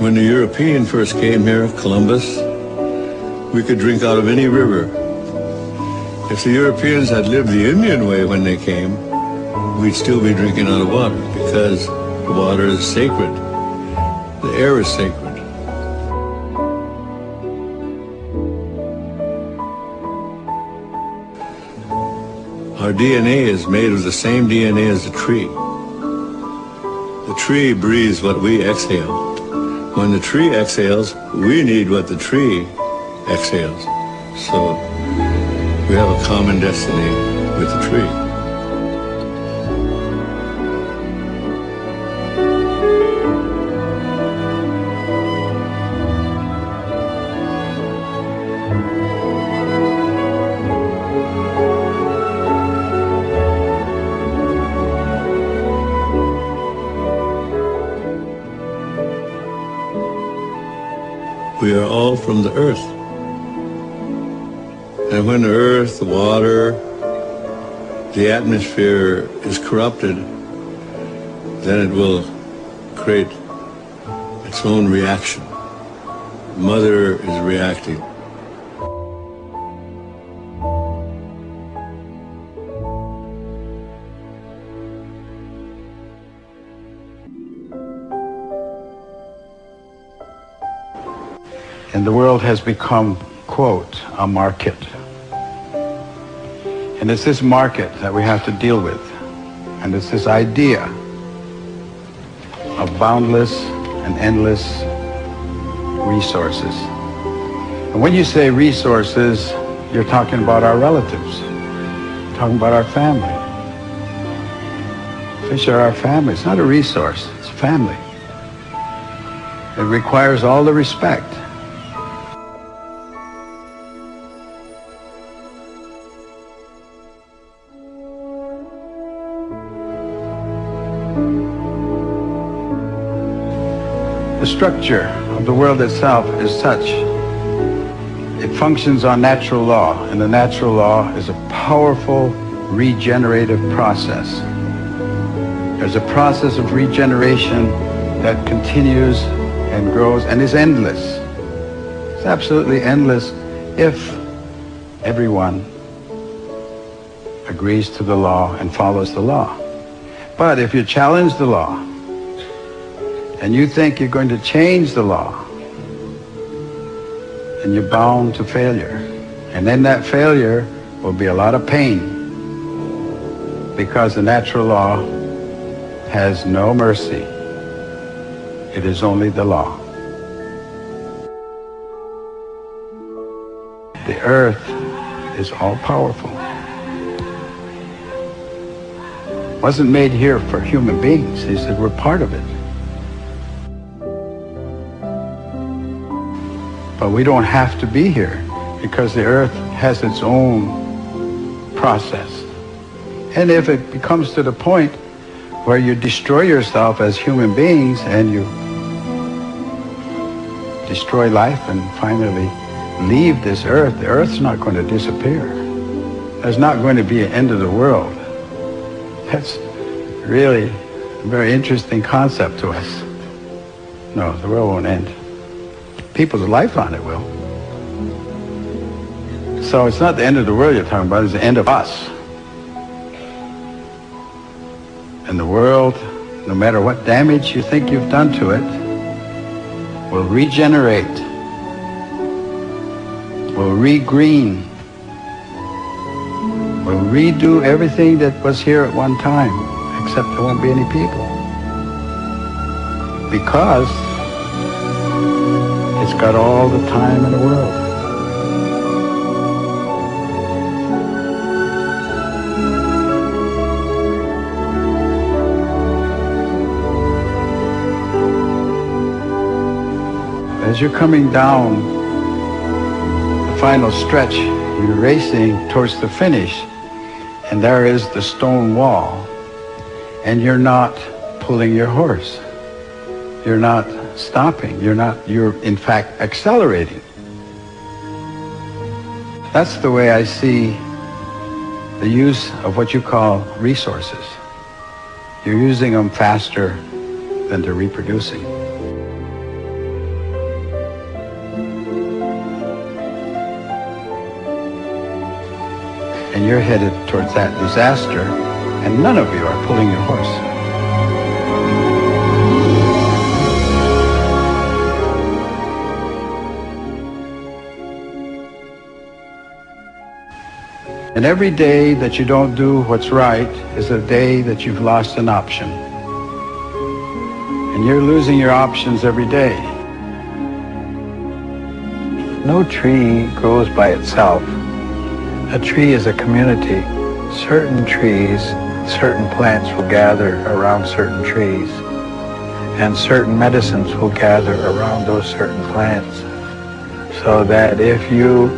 When the European first came here, Columbus, we could drink out of any river. If the Europeans had lived the Indian way when they came, we'd still be drinking out of water, because the water is sacred. The air is sacred. Our DNA is made of the same DNA as the tree. The tree breathes what we exhale. When the tree exhales, we need what the tree exhales. So we have a common destiny with the tree. We are all from the earth. And when the earth, the water, the atmosphere is corrupted, then it will create its own reaction. Mother is reacting. And the world has become, quote, a market. And it's this market that we have to deal with. And it's this idea of boundless and endless resources. And when you say resources, you're talking about our relatives. You're talking about our family. Fish are our family. It's not a resource, it's a family. It requires all the respect. The structure of the world itself is such. It functions on natural law, and the natural law is a powerful regenerative process. There's a process of regeneration that continues and grows and is endless. It's absolutely endless if everyone agrees to the law and follows the law. But if you challenge the law, and you think you're going to change the law, then you're bound to failure. And then that failure will be a lot of pain, because the natural law has no mercy. It is only the law. The earth is all-powerful. It wasn't made here for human beings. He said we're part of it. But we don't have to be here, because the earth has its own process. And if it becomes to the point where you destroy yourself as human beings and you destroy life and finally leave this earth, the earth's not going to disappear. There's not going to be an end of the world. That's really a very interesting concept to us. No, the world won't end. People's life on it will. So it's not the end of the world you're talking about, it's the end of us. And the world, no matter what damage you think you've done to it, will regenerate, will re-green, will redo everything that was here at one time, except there won't be any people. Because it's got all the time in the world. As you're coming down the final stretch, you're racing towards the finish, and there is the stone wall, and you're not pulling your horse. You're not stopping. You're in fact accelerating. That's the way I see the use of what you call resources. You're using them faster than they're reproducing. and you're headed towards that disaster, and none of you are pulling your horse. And every day that you don't do what's right is a day that you've lost an option. And you're losing your options every day. No tree grows by itself. A tree is a community. Certain trees, certain plants will gather around certain trees, and certain medicines will gather around those certain plants. So that if you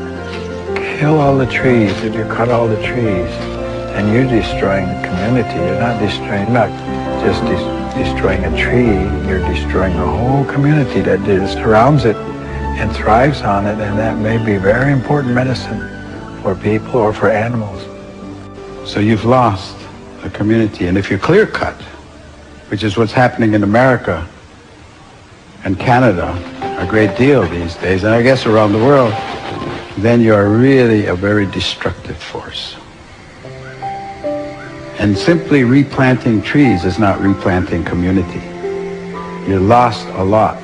kill all the trees, if you cut all the trees, and you're destroying the community, you're not just destroying a tree, you're destroying a whole community that surrounds it and thrives on it, and that may be very important medicine for people or for animals. So you've lost the community, and if you clear cut, which is what's happening in America and Canada a great deal these days, and I guess around the world, then you are really a very destructive force. And simply replanting trees is not replanting community. You lost a lot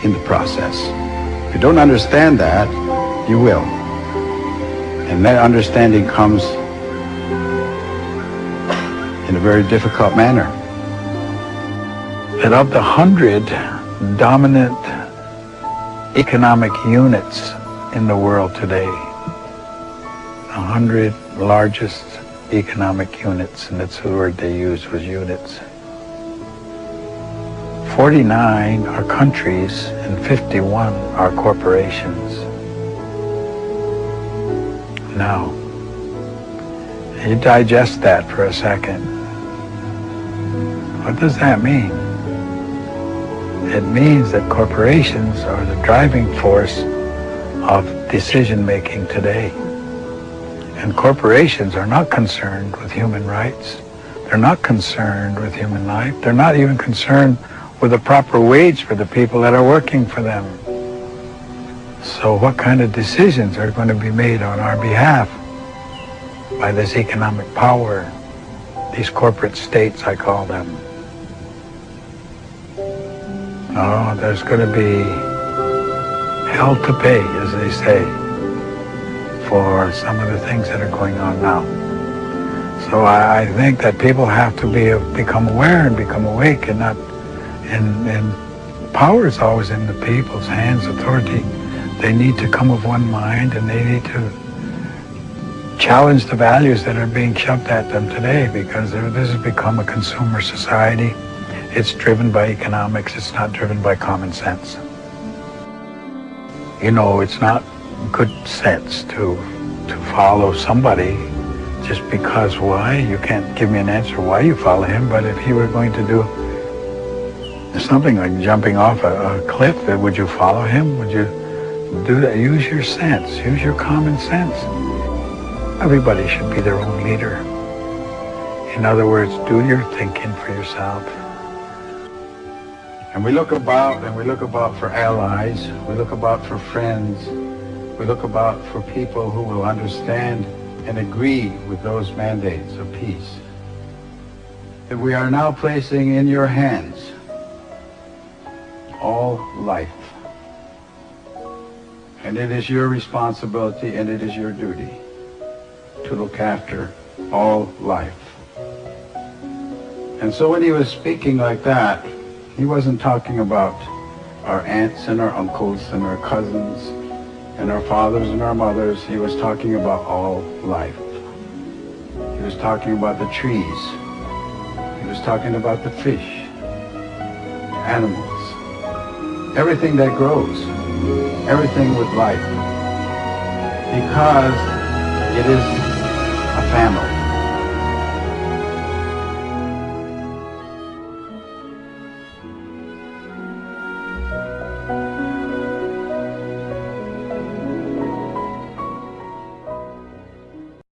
in the process. If you don't understand that, you will. And that understanding comes in a very difficult manner. That of the 100 dominant economic units in the world today, 100 largest economic units, and that's the word they used, was units. 49 are countries and 51 are corporations. Now, you digest that for a second. What does that mean? It means that corporations are the driving force of decision-making today. And corporations are not concerned with human rights. They're not concerned with human life. They're not even concerned with a proper wage for the people that are working for them. So what kind of decisions are going to be made on our behalf by this economic power, these corporate states, I call them? Oh, there's going to be hell to pay, as they say, for some of the things that are going on now. So I think that people have to become aware and become awake, and not, and power is always in the people's hands, authority. They need to come of one mind, and they need to challenge the values that are being shoved at them today, because this has become a consumer society. It's driven by economics, it's not driven by common sense. You know, it's not good sense to follow somebody just because. Why? You can't give me an answer why you follow him, but if he were going to do something like jumping off a cliff, would you follow him? Would you do that? Use your sense, use your common sense. Everybody should be their own leader. In other words, do your thinking for yourself. And we look about for allies, we look about for friends, we look about for people who will understand and agree with those mandates of peace. That we are now placing in your hands all life. And it is your responsibility and it is your duty to look after all life. And so when he was speaking like that, he wasn't talking about our aunts and our uncles and our cousins and our fathers and our mothers. He was talking about all life. He was talking about the trees. He was talking about the fish, animals, everything that grows, everything with life. Because it is a family.